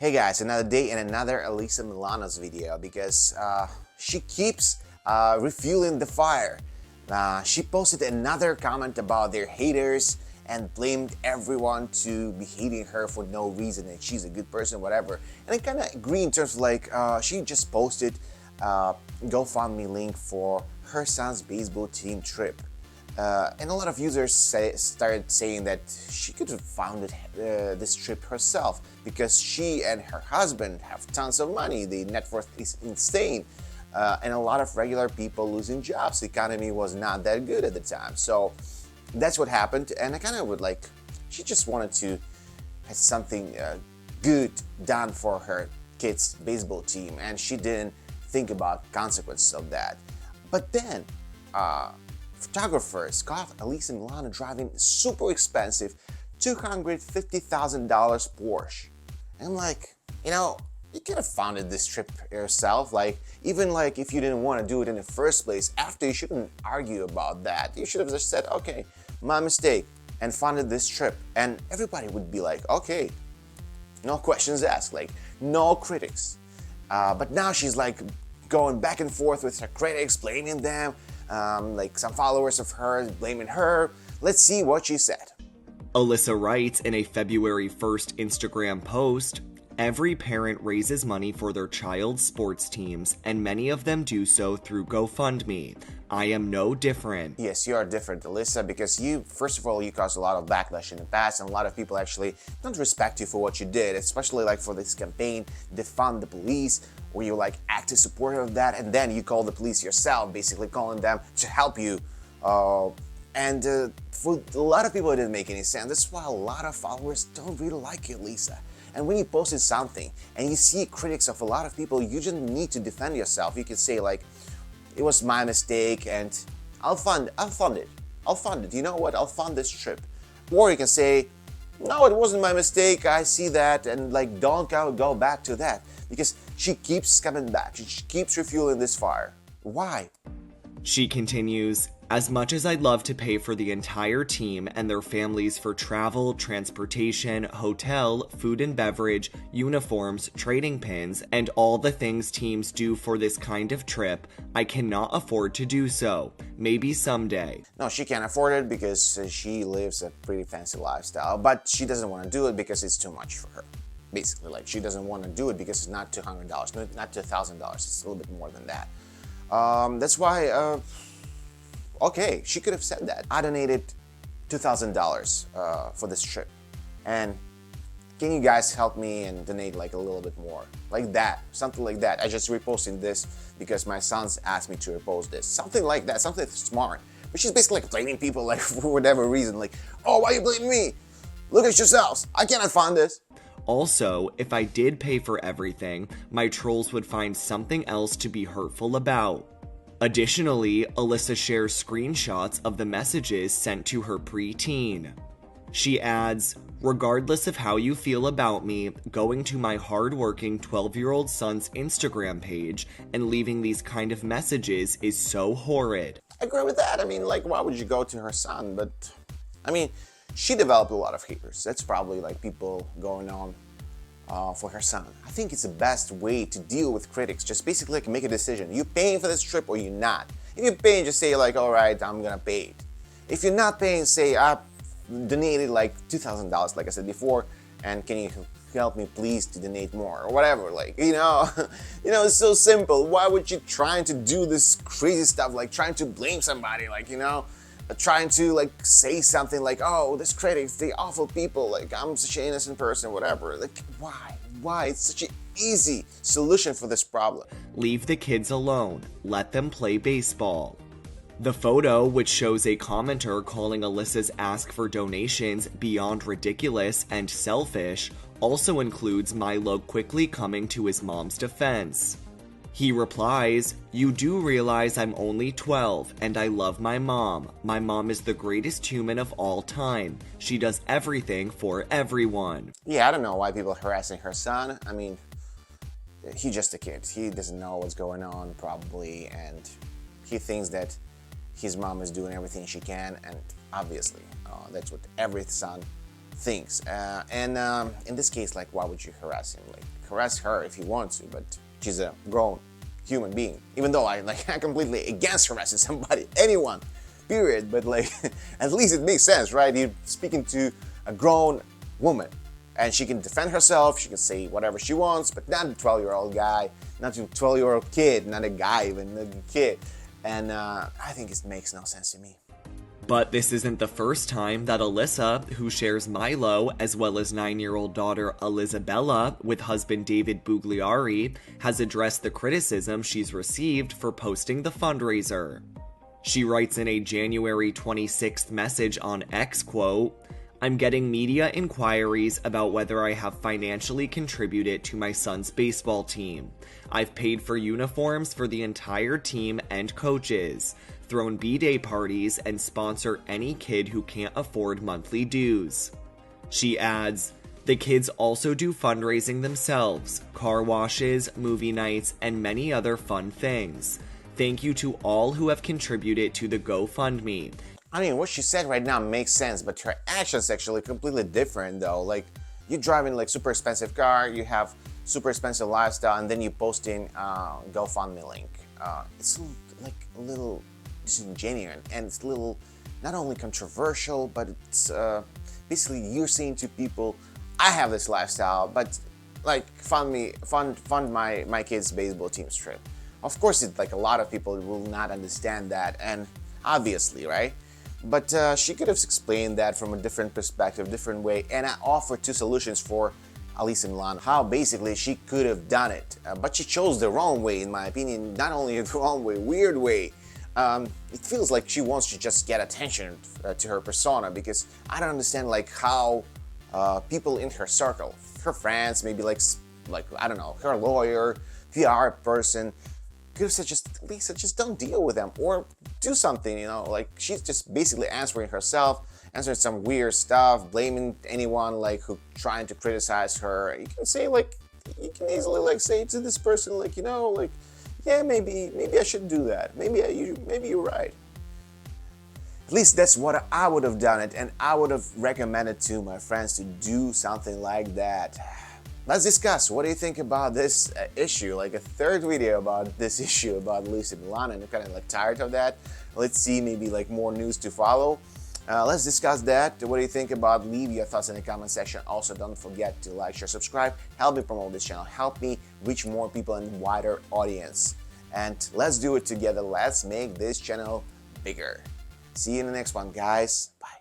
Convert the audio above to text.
Hey guys, another day and another Alyssa Milano's video because she keeps refueling the fire. She posted another comment about their haters and blamed everyone to be hating her for no reason and she's a good person, whatever. And I kind of agree in terms of like she just posted GoFundMe link for her son's baseball team trip. And a lot of users started saying that she could have founded this trip herself because she and her husband have tons of money. The net worth is insane. And a lot of regular people losing jobs. The economy was not that good at the time. So that's what happened. And I kind of would like, she just wanted to have something good done for her kids' baseball team. And she didn't think about consequences of that. But then, photographers caught Alyssa Milano driving super expensive $250,000 Porsche. And I'm like, you could have founded this trip yourself. Like, even like if you didn't want to do it in the first place, after you shouldn't argue about that. You should have just said, okay, my mistake, and funded this trip. And everybody would be like, okay, no questions asked, like no critics. But now she's like going back and forth with her critics, blaming them. Like some followers of hers blaming her. Let's see what she said. Alyssa writes in a February 1st Instagram post, "Every parent raises money for their child's sports teams, and many of them do so through GoFundMe. I am no different." Yes, you are different, Alyssa, because you, first of all, you caused a lot of backlash in the past, and a lot of people actually don't respect you for what you did, especially like for this campaign, defund the police, where you like active supporter of that, and then you call the police yourself, basically calling them to help you. For a lot of people, it didn't make any sense. That's why a lot of followers don't really like you, Lisa. And when you posted something and you see critics of a lot of people, you just need to defend yourself. You can say like, it was my mistake and I'll fund it. You know what? I'll fund this trip. Or you can say, no, it wasn't my mistake. I see that, and like don't go back to that, because she keeps coming back. She keeps refueling this fire. Why? She continues, "As much as I'd love to pay for the entire team and their families for travel, transportation, hotel, food and beverage, uniforms, trading pins, and all the things teams do for this kind of trip, I cannot afford to do so. Maybe someday." No, she can't afford it because she lives a pretty fancy lifestyle, but she doesn't want to do it because it's too much for her. Basically, like she doesn't want to do it because it's not $200, not $2,000. It's a little bit more than that. That's why, okay, she could have said that. I donated $2,000 for this trip, and can you guys help me and donate like a little bit more? Like that, something like that. I just reposting this because my sons asked me to repost this. Something like that, something smart. But she's basically like blaming people like for whatever reason. Like, oh, why are you blaming me? Look at yourselves. I cannot fund this. Also, if I did pay for everything, my trolls would find something else to be hurtful about. Additionally, Alyssa shares screenshots of the messages sent to her preteen. She adds, "Regardless of how you feel about me, going to my hardworking 12-year-old son's Instagram page and leaving these kind of messages is so horrid." I agree with that. I mean, like, why would you go to her son? But, I mean, she developed a lot of haters. That's probably like people going on for her son. I think it's the best way to deal with critics. Just basically like make a decision. You paying for this trip or you not? If you're paying, just say like, all right, I'm gonna pay it. If you're not paying, say I donated like $2,000, like I said before, and can you help me please to donate more or whatever? Like, it's so simple. Why would you trying to do this crazy stuff, like trying to blame somebody, like trying to like say something like, oh, this critics, they awful people, like I'm such an innocent person, whatever. Like, why? It's such an easy solution for this problem. Leave the kids alone. Let them play baseball. The photo, which shows a commenter calling Alyssa's ask for donations beyond ridiculous and selfish, also includes Milo quickly coming to his mom's defense. He replies, "You do realize I'm only 12, and I love my mom. My mom is the greatest human of all time. She does everything for everyone." Yeah, I don't know why people are harassing her son. I mean, he's just a kid. He doesn't know what's going on, probably, and he thinks that his mom is doing everything she can, and obviously, that's what every son things. In this case, like, why would you harass him? Like, harass her if you want to, but she's a grown human being. Even though I'm completely against harassing somebody, anyone, period. But like, at least it makes sense, right? You're speaking to a grown woman, and she can defend herself. She can say whatever she wants, but not a 12-year-old guy, not a 12-year-old kid, not a guy, even a kid. And I think it makes no sense to me. But this isn't the first time that Alyssa, who shares Milo, as well as 9-year-old daughter Elizabella with husband David Bugliari, has addressed the criticism she's received for posting the fundraiser. She writes in a January 26th message on X, quote, "I'm getting media inquiries about whether I have financially contributed to my son's baseball team. I've paid for uniforms for the entire team and coaches, thrown B-Day parties, and sponsor any kid who can't afford monthly dues." She adds, "The kids also do fundraising themselves, car washes, movie nights, and many other fun things. Thank you to all who have contributed to the GoFundMe." I mean, what she said right now makes sense, but her actions actually completely different though. Like, you're driving like super expensive car, you have super expensive lifestyle, and then you posting GoFundMe link. It's like a little disingenuous, and it's a little not only controversial, but it's basically you're saying to people, I have this lifestyle, but like fund my kids' baseball team's trip. Of course, it's like a lot of people will not understand that, and obviously, right? But she could have explained that from a different perspective, different way, and I offered two solutions for Alyssa Milano, how basically she could have done it. But she chose the wrong way, in my opinion, not only the wrong way, weird way. It feels like she wants to just get attention to her persona, because I don't understand like how people in her circle, her friends, maybe like I don't know, her lawyer, PR person, could have said, just Lisa, just don't deal with them or do something, you know. Like, she's just basically answering herself, answering some weird stuff, blaming anyone like who trying to criticize her. You can say like, you can easily like say to this person like, you know, like, yeah, maybe I should do that. Maybe you're right. At least that's what I would have done it, and I would have recommended to my friends to do something like that. Let's discuss. What do you think about this issue? Like a third video about this issue about Alyssa Milano, and I'm kind of like tired of that. Let's see, maybe like more news to follow. Let's discuss that. What do you think about? Leave your thoughts in the comment section. Also, don't forget to like, share, subscribe. Help me promote this channel. Help me reach more people and wider audience. And let's do it together. Let's make this channel bigger. See you in the next one, guys. Bye.